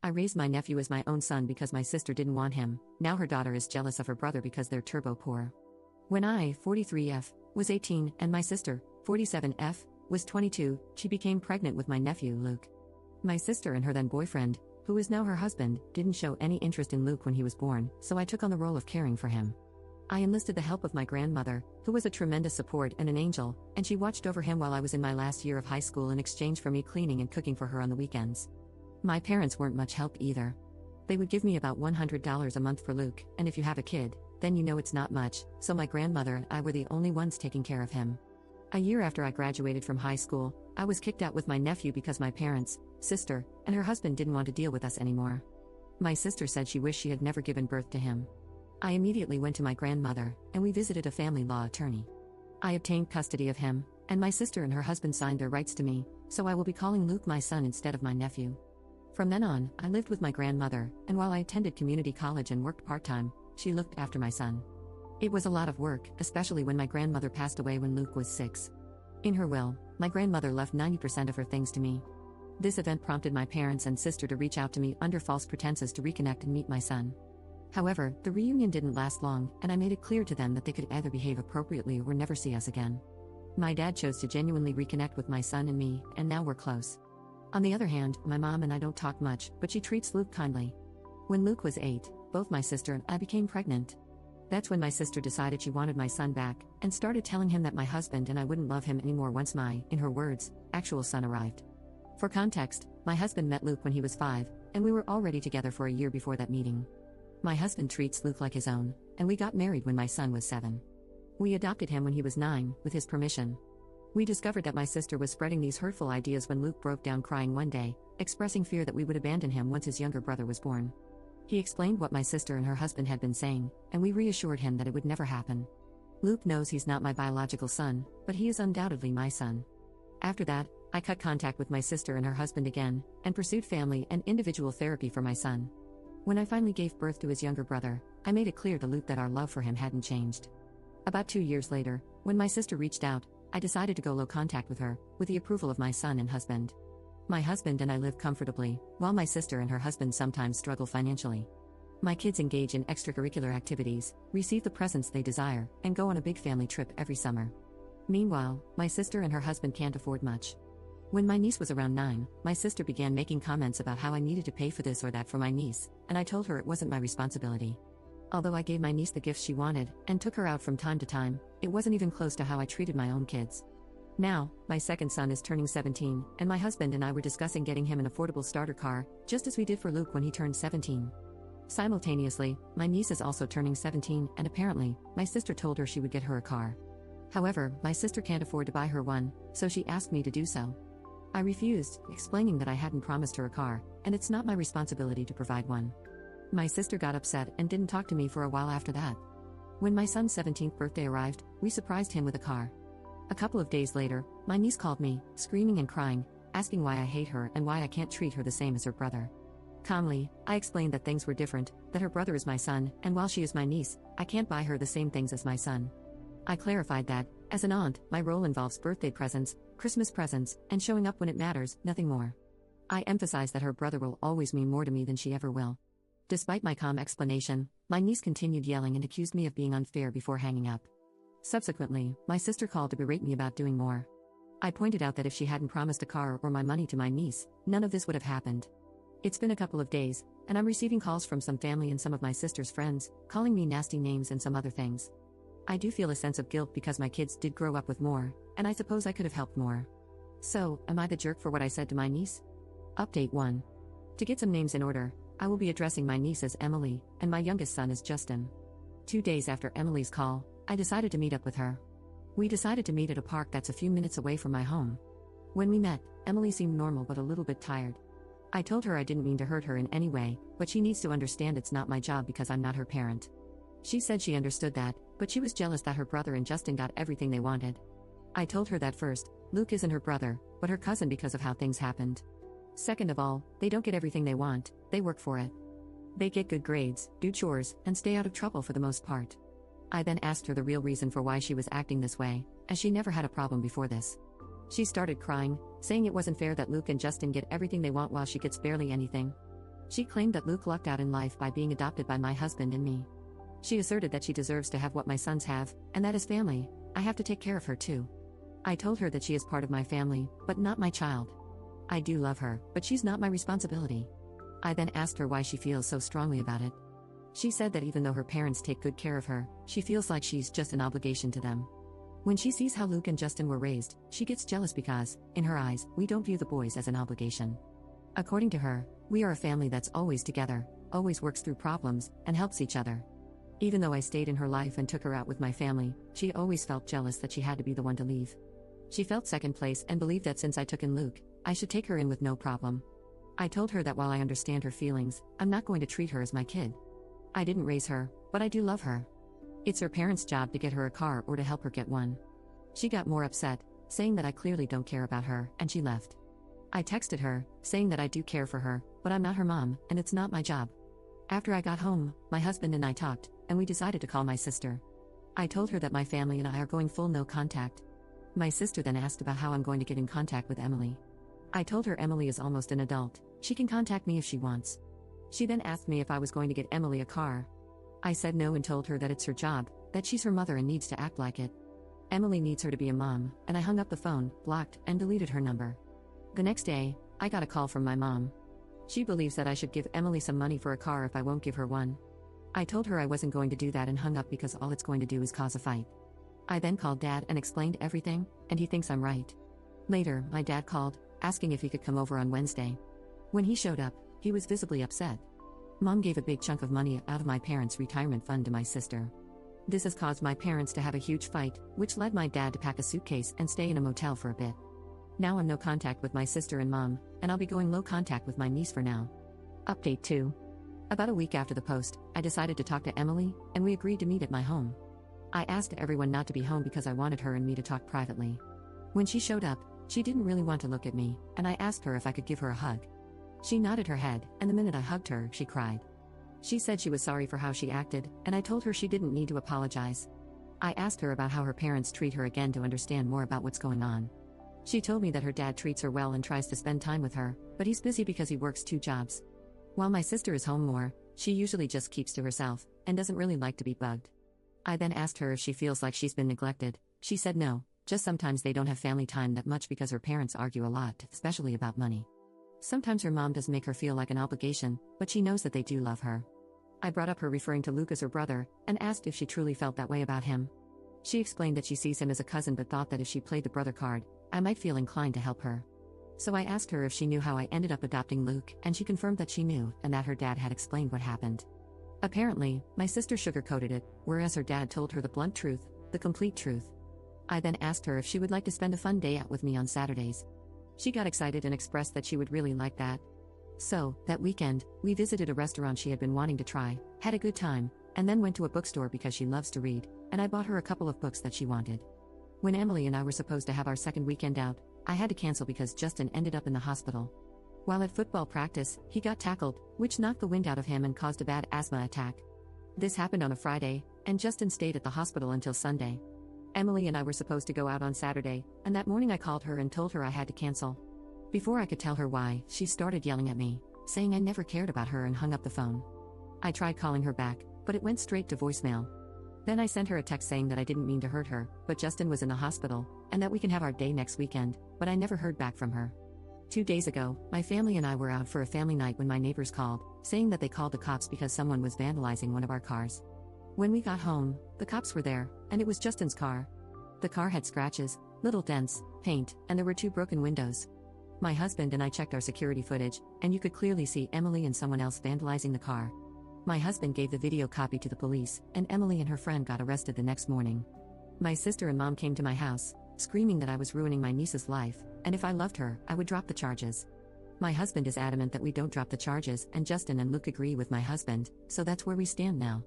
I raised my nephew as my own son because my sister didn't want him. Now her daughter is jealous of her brother because they're turbo poor. When I, 43F, was 18 and my sister, 47F, was 22, she became pregnant with my nephew, Luke. My sister and her then boyfriend, who is now her husband, didn't show any interest in Luke when he was born, so I took on the role of caring for him. I enlisted the help of my grandmother, who was a tremendous support and an angel, and she watched over him while I was in my last year of high school in exchange for me cleaning and cooking for her on the weekends. My parents weren't much help either. They would give me about $100 a month for Luke, and if you have a kid, then you know it's not much, so my grandmother and I were the only ones taking care of him. A year after I graduated from high school, I was kicked out with my nephew because my parents, sister, and her husband didn't want to deal with us anymore. My sister said she wished she had never given birth to him. I immediately went to my grandmother, and we visited a family law attorney. I obtained custody of him, and my sister and her husband signed their rights to me, so I will be calling Luke my son instead of my nephew. From then on, I lived with my grandmother, and while I attended community college and worked part-time, she looked after my son. It was a lot of work, especially when my grandmother passed away when Luke was 6. In her will, my grandmother left 90% of her things to me. This event prompted my parents and sister to reach out to me under false pretenses to reconnect and meet my son. However, the reunion didn't last long, and I made it clear to them that they could either behave appropriately or never see us again. My dad chose to genuinely reconnect with my son and me, and now we're close. On the other hand, my mom and I don't talk much, but she treats Luke kindly. When Luke was 8, both my sister and I became pregnant. That's when my sister decided she wanted my son back, and started telling him that my husband and I wouldn't love him anymore once my, in her words, actual son arrived. For context, my husband met Luke when he was 5, and we were already together for a year before that meeting. My husband treats Luke like his own, and we got married when my son was 7. We adopted him when he was 9, with his permission. We discovered that my sister was spreading these hurtful ideas when Luke broke down crying one day, expressing fear that we would abandon him once his younger brother was born. He explained what my sister and her husband had been saying, and we reassured him that it would never happen. Luke knows he's not my biological son, but he is undoubtedly my son. After that, I cut contact with my sister and her husband again, and pursued family and individual therapy for my son. When I finally gave birth to his younger brother, I made it clear to Luke that our love for him hadn't changed. About 2 years later, when my sister reached out, I decided to go low contact with her, with the approval of my son and husband. My husband and I live comfortably, while my sister and her husband sometimes struggle financially. My kids engage in extracurricular activities, receive the presents they desire, and go on a big family trip every summer. Meanwhile, my sister and her husband can't afford much. When my niece was around 9, my sister began making comments about how I needed to pay for this or that for my niece, and I told her it wasn't my responsibility. Although I gave my niece the gifts she wanted, and took her out from time to time, it wasn't even close to how I treated my own kids. Now, my second son is turning 17, and my husband and I were discussing getting him an affordable starter car, just as we did for Luke when he turned 17. Simultaneously, my niece is also turning 17, and apparently, my sister told her she would get her a car. However, my sister can't afford to buy her one, so she asked me to do so. I refused, explaining that I hadn't promised her a car, and it's not my responsibility to provide one. My sister got upset and didn't talk to me for a while after that. When my son's 17th birthday arrived, we surprised him with a car. A couple of days later, my niece called me, screaming and crying, asking why I hate her and why I can't treat her the same as her brother. Calmly, I explained that things were different, that her brother is my son, and while she is my niece, I can't buy her the same things as my son. I clarified that, as an aunt, my role involves birthday presents, Christmas presents, and showing up when it matters, nothing more. I emphasized that her brother will always mean more to me than she ever will. Despite my calm explanation, my niece continued yelling and accused me of being unfair before hanging up. Subsequently, my sister called to berate me about doing more. I pointed out that if she hadn't promised a car or my money to my niece, none of this would have happened. It's been a couple of days, and I'm receiving calls from some family and some of my sister's friends, calling me nasty names and some other things. I do feel a sense of guilt because my kids did grow up with more, and I suppose I could have helped more. So, am I the jerk for what I said to my niece? Update 1. To get some names in order, I will be addressing my niece as Emily, and my youngest son as Justin. 2 days after Emily's call, I decided to meet up with her. We decided to meet at a park that's a few minutes away from my home. When we met, Emily seemed normal but a little bit tired. I told her I didn't mean to hurt her in any way, but she needs to understand it's not my job because I'm not her parent. She said she understood that, but she was jealous that her brother and Justin got everything they wanted. I told her that first, Luke isn't her brother, but her cousin because of how things happened. Second of all, they don't get everything they want, they work for it. They get good grades, do chores, and stay out of trouble for the most part. I then asked her the real reason for why she was acting this way, as she never had a problem before this. She started crying, saying it wasn't fair that Luke and Justin get everything they want while she gets barely anything. She claimed that Luke lucked out in life by being adopted by my husband and me. She asserted that she deserves to have what my sons have, and that as family, I have to take care of her too. I told her that she is part of my family, but not my child. I do love her, but she's not my responsibility. I then asked her why she feels so strongly about it. She said that even though her parents take good care of her, she feels like she's just an obligation to them. When she sees how Luke and Justin were raised, she gets jealous because, in her eyes, we don't view the boys as an obligation. According to her, we are a family that's always together, always works through problems, and helps each other. Even though I stayed in her life and took her out with my family, she always felt jealous that she had to be the one to leave. She felt second place and believed that since I took in Luke, I should take her in with no problem. I told her that while I understand her feelings, I'm not going to treat her as my kid. I didn't raise her, but I do love her. It's her parents' job to get her a car or to help her get one. She got more upset, saying that I clearly don't care about her, and she left. I texted her, saying that I do care for her, but I'm not her mom, and it's not my job. After I got home, my husband and I talked, and we decided to call my sister. I told her that my family and I are going full no contact. My sister then asked about how I'm going to get in contact with Emily. I told her Emily is almost an adult, she can contact me if she wants. She then asked me if I was going to get Emily a car. I said no and told her that it's her job, that she's her mother and needs to act like it. Emily needs her to be a mom, and I hung up the phone, blocked, and deleted her number. The next day, I got a call from my mom. She believes that I should give Emily some money for a car if I won't give her one. I told her I wasn't going to do that and hung up because all it's going to do is cause a fight. I then called Dad and explained everything, and he thinks I'm right. Later, my dad called, asking if he could come over on Wednesday. When he showed up, he was visibly upset. Mom gave a big chunk of money out of my parents' retirement fund to my sister. This has caused my parents to have a huge fight, which led my dad to pack a suitcase and stay in a motel for a bit. Now I'm no contact with my sister and mom, and I'll be going low contact with my niece for now. Update 2. About a week after the post, I decided to talk to Emily, and we agreed to meet at my home. I asked everyone not to be home because I wanted her and me to talk privately. When she showed up, she didn't really want to look at me, and I asked her if I could give her a hug. She nodded her head, and the minute I hugged her, she cried. She said she was sorry for how she acted, and I told her she didn't need to apologize. I asked her about how her parents treat her again to understand more about what's going on. She told me that her dad treats her well and tries to spend time with her, but he's busy because he works 2 jobs. While my sister is home more, she usually just keeps to herself, and doesn't really like to be bugged. I then asked her if she feels like she's been neglected. She said no, just sometimes they don't have family time that much because her parents argue a lot, especially about money. Sometimes her mom does make her feel like an obligation, but she knows that they do love her. I brought up her referring to Luke as her brother, and asked if she truly felt that way about him. She explained that she sees him as a cousin but thought that if she played the brother card, I might feel inclined to help her. So I asked her if she knew how I ended up adopting Luke, and she confirmed that she knew, and that her dad had explained what happened. Apparently, my sister sugarcoated it, whereas her dad told her the blunt truth, the complete truth. I then asked her if she would like to spend a fun day out with me on Saturdays. She got excited and expressed that she would really like that. So, that weekend, we visited a restaurant she had been wanting to try, had a good time, and then went to a bookstore because she loves to read, and I bought her a couple of books that she wanted. When Emily and I were supposed to have our second weekend out, I had to cancel because Justin ended up in the hospital. While at football practice, he got tackled, which knocked the wind out of him and caused a bad asthma attack. This happened on a Friday, and Justin stayed at the hospital until Sunday. Emily and I were supposed to go out on Saturday, and that morning I called her and told her I had to cancel. Before I could tell her why, she started yelling at me, saying I never cared about her and hung up the phone. I tried calling her back, but it went straight to voicemail. Then I sent her a text saying that I didn't mean to hurt her, but Justin was in the hospital, and that we can have our day next weekend, but I never heard back from her. 2 days ago, my family and I were out for a family night when my neighbors called, saying that they called the cops because someone was vandalizing one of our cars. When we got home, the cops were there, and it was Justin's car. The car had scratches, little dents, paint, and there were 2 broken windows. My husband and I checked our security footage, and you could clearly see Emily and someone else vandalizing the car. My husband gave the video copy to the police, and Emily and her friend got arrested the next morning. My sister and mom came to my house, screaming that I was ruining my niece's life, and if I loved her, I would drop the charges. My husband is adamant that we don't drop the charges, and Justin and Luke agree with my husband, so that's where we stand now.